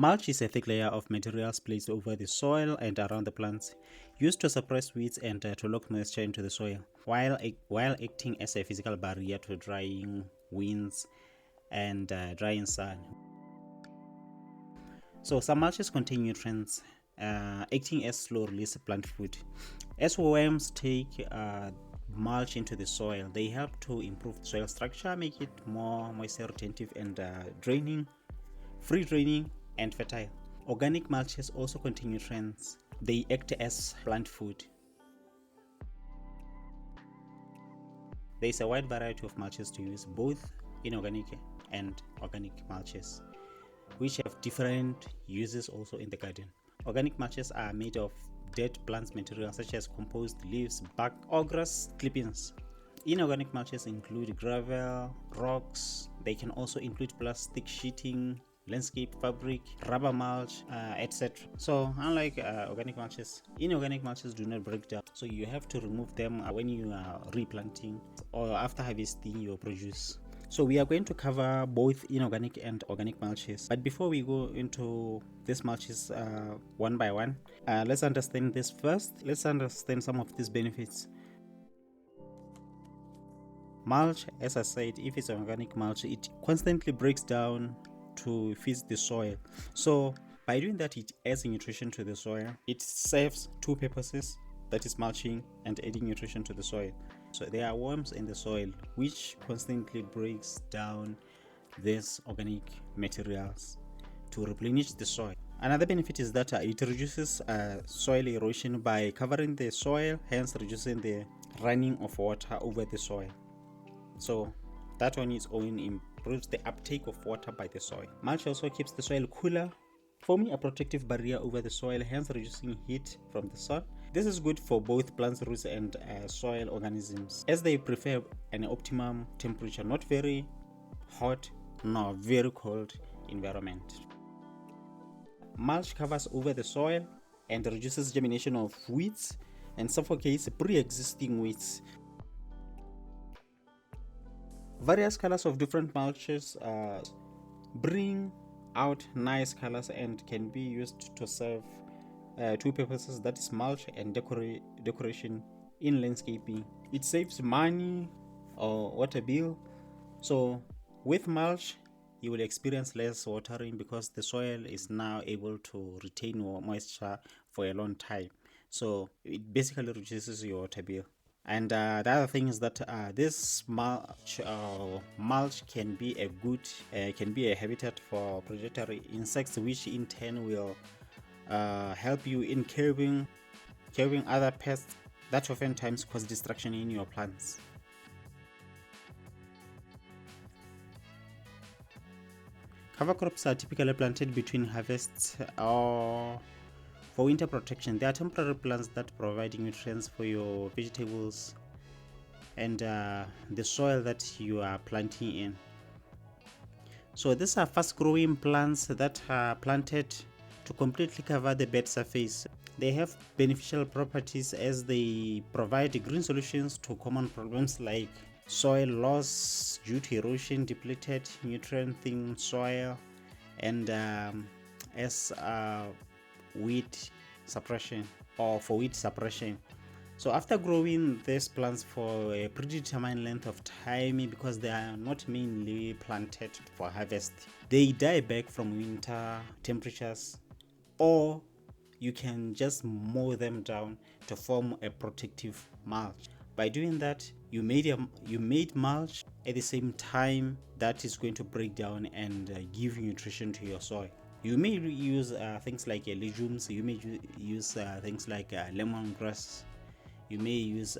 Mulch is a thick layer of materials placed over the soil and around the plants, used to suppress weeds and to lock moisture into the soil, while acting as a physical barrier to drying winds and drying sun. So some mulches contain nutrients, acting as slow-release plant food. As worms take mulch into the soil, they help to improve soil structure, make it more moisture retentive and free draining and fertile. Organic mulches also contain nutrients. They act as plant food. There is a wide variety of mulches to use, both inorganic and organic mulches, which have different uses also in the garden. Organic mulches are made of dead plant material such as compost, leaves, bark, or grass clippings. Inorganic mulches include gravel, rocks. They can also include plastic sheeting, landscape fabric, rubber mulch, etc. So unlike organic mulches, inorganic mulches do not break down, so you have to remove them when you are replanting or after harvesting your produce. So we are going to cover both inorganic and organic mulches, but before we go into these mulches one by one, let's understand this first. Let's understand some of these benefits. Mulch, as I said, if it's organic mulch, it constantly breaks down to feed the soil. So by doing that, it adds nutrition to the soil. It serves two purposes, that is mulching and adding nutrition to the soil. So there are worms in the soil which constantly breaks down these organic materials to replenish the soil. Another benefit is that it reduces soil erosion by covering the soil, hence reducing the running of water over the soil. So that on its own improves the uptake of water by the soil. Mulch also keeps the soil cooler, forming a protective barrier over the soil, hence reducing heat from the sun. This is good for both plant roots and soil organisms, as they prefer an optimum temperature, not very hot nor very cold environment. Mulch covers over the soil and reduces germination of weeds and suffocates pre-existing weeds. Various colors of different mulches bring out nice colors and can be used to serve two purposes, that is mulch and decoration in landscaping. It saves money or water bill. So with mulch you will experience less watering because the soil is now able to retain moisture for a long time, so it basically reduces your water bill. And the other thing is that this mulch can be a habitat for predatory insects, which in turn will help you in curbing other pests that oftentimes cause destruction in your plants. Cover crops are typically planted between harvests or for winter protection. They are temporary plants that provide nutrients for your vegetables and the soil that you are planting in. So these are fast growing plants that are planted to completely cover the bed surface. They have beneficial properties as they provide green solutions to common problems like soil loss due to erosion, depleted nutrient-thin soil, and as weed suppression or for weed suppression. So after growing these plants for a predetermined length of time, because they are not mainly planted for harvest, they die back from winter temperatures, or you can just mow them down to form a protective mulch. By doing that, you made mulch at the same time that is going to break down and give nutrition to your soil. You may use things like legumes, you may use things like lemongrass, you may use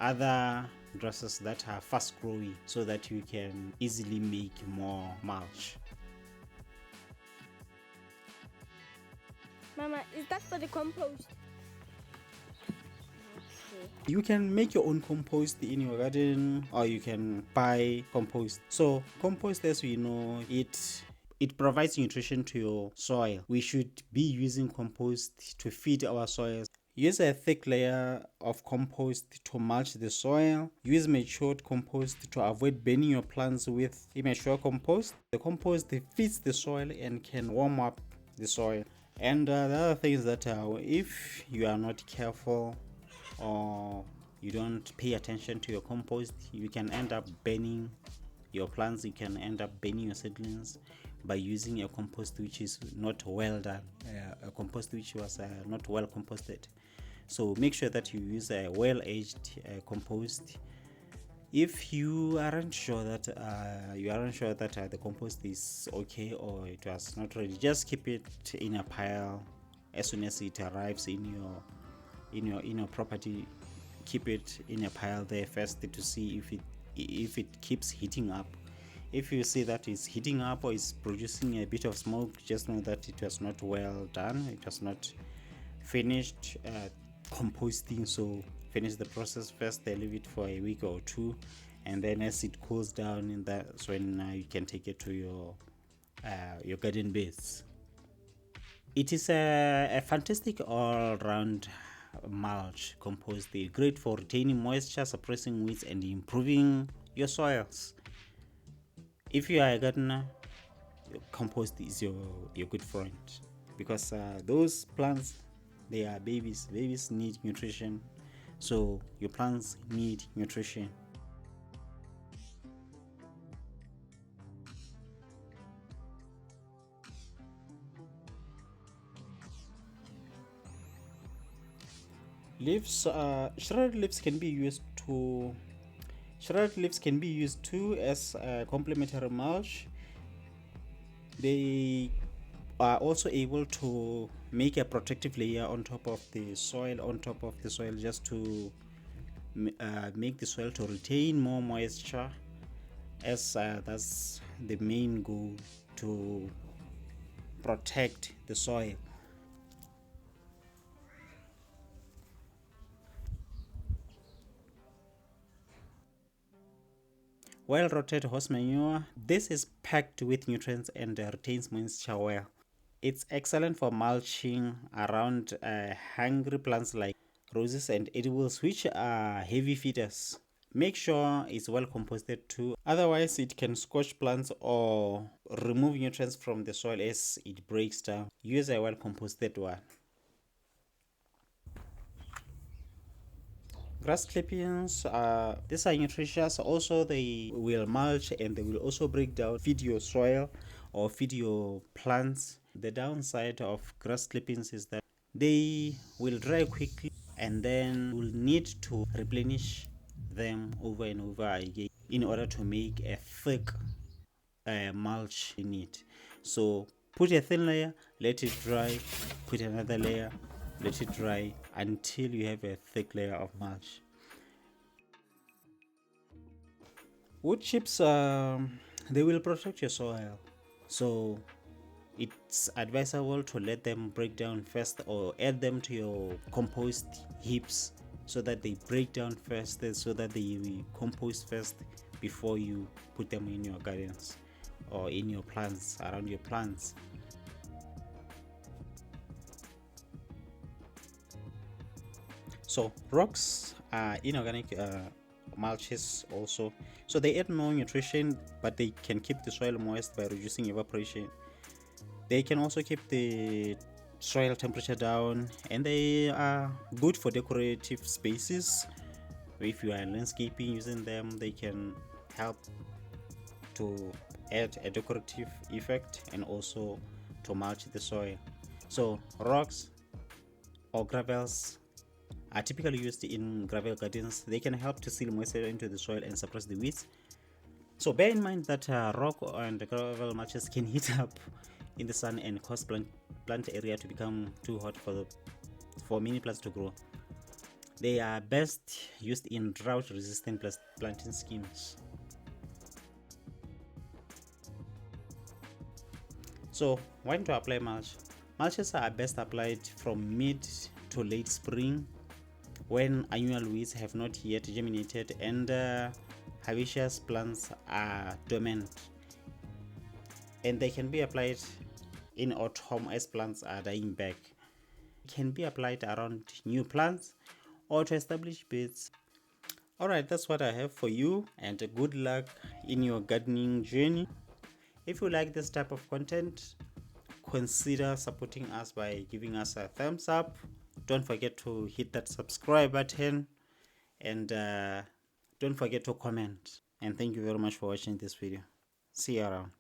other grasses that are fast growing so that you can easily make more mulch. Mama, is that for the compost? You can make your own compost in your garden, or you can buy compost. So compost, as we know, it provides nutrition to your soil. We should be using compost to feed our soils. Use a thick layer of compost to mulch the soil. Use matured compost to avoid burning your plants with immature compost. The compost feeds the soil and can warm up the soil. And the other thing is that if you are not careful or you don't pay attention to your compost, you can end up burning your plants, you can end up burning your seedlings by using a compost which is not well done, a compost which was not well composted. So make sure that you use a well-aged compost. If you aren't sure that the compost is okay or it was not ready, just keep it in a pile. As soon as it arrives in your property, keep it in a pile there first to see if it keeps heating up. If you see that it's heating up or it's producing a bit of smoke, just know that it was not well done, it was not finished composting. So finish the process first, leave it for a week or two, and then as it cools down, that's when you can take it to your garden beds. It is a fantastic all-round mulch compost. Great for retaining moisture, suppressing weeds, and improving your soils. If you are a gardener, compost is your good friend, because those plants, they are babies. Babies need nutrition, so your plants need nutrition. Leaves, shredded leaves can be used too as a complementary mulch. They are also able to make a protective layer on top of the soil, just to make the soil to retain more moisture, as that's the main goal, to protect the soil. Well rotted horse manure, this is packed with nutrients and retains moisture well. It's excellent for mulching around hungry plants like roses and edibles, which are heavy feeders. Make sure it's well composted too, otherwise it can scorch plants or remove nutrients from the soil as it breaks down. Use a well composted one. Grass clippings, these are nutritious. Also, they will mulch and they will also break down, feed your soil or feed your plants. The downside of grass clippings is that they will dry quickly, and then you'll need to replenish them over and over again in order to make a thick mulch in it. So put a thin layer, let it dry, put another layer, let it dry until you have a thick layer of mulch. Wood chips, they will protect your soil, so it's advisable to let them break down first or add them to your compost heaps so that they break down first, so that they compost first before you put them in your gardens or in your plants, around your plants. So rocks are inorganic mulches also, so they add more nutrition, but they can keep the soil moist by reducing evaporation. They can also keep the soil temperature down, and they are good for decorative spaces. If you are landscaping using them, they can help to add a decorative effect and also to mulch the soil. So rocks or gravels are typically used in gravel gardens. They can help to seal moisture into the soil and suppress the weeds. So bear in mind that rock and gravel mulches can heat up in the sun and cause plant area to become too hot for many plants to grow. They are best used in drought resistant planting schemes. So when to apply mulch? Mulches are best applied from mid to late spring, when annual weeds have not yet germinated and herbaceous plants are dormant. And they can be applied in autumn as plants are dying back. It can be applied around new plants or to establish beds. Alright, that's what I have for you, and good luck in your gardening journey. If you like this type of content, consider supporting us by giving us a thumbs up. Don't forget to hit that subscribe button, and don't forget to comment. And thank you very much for watching this video. See you around.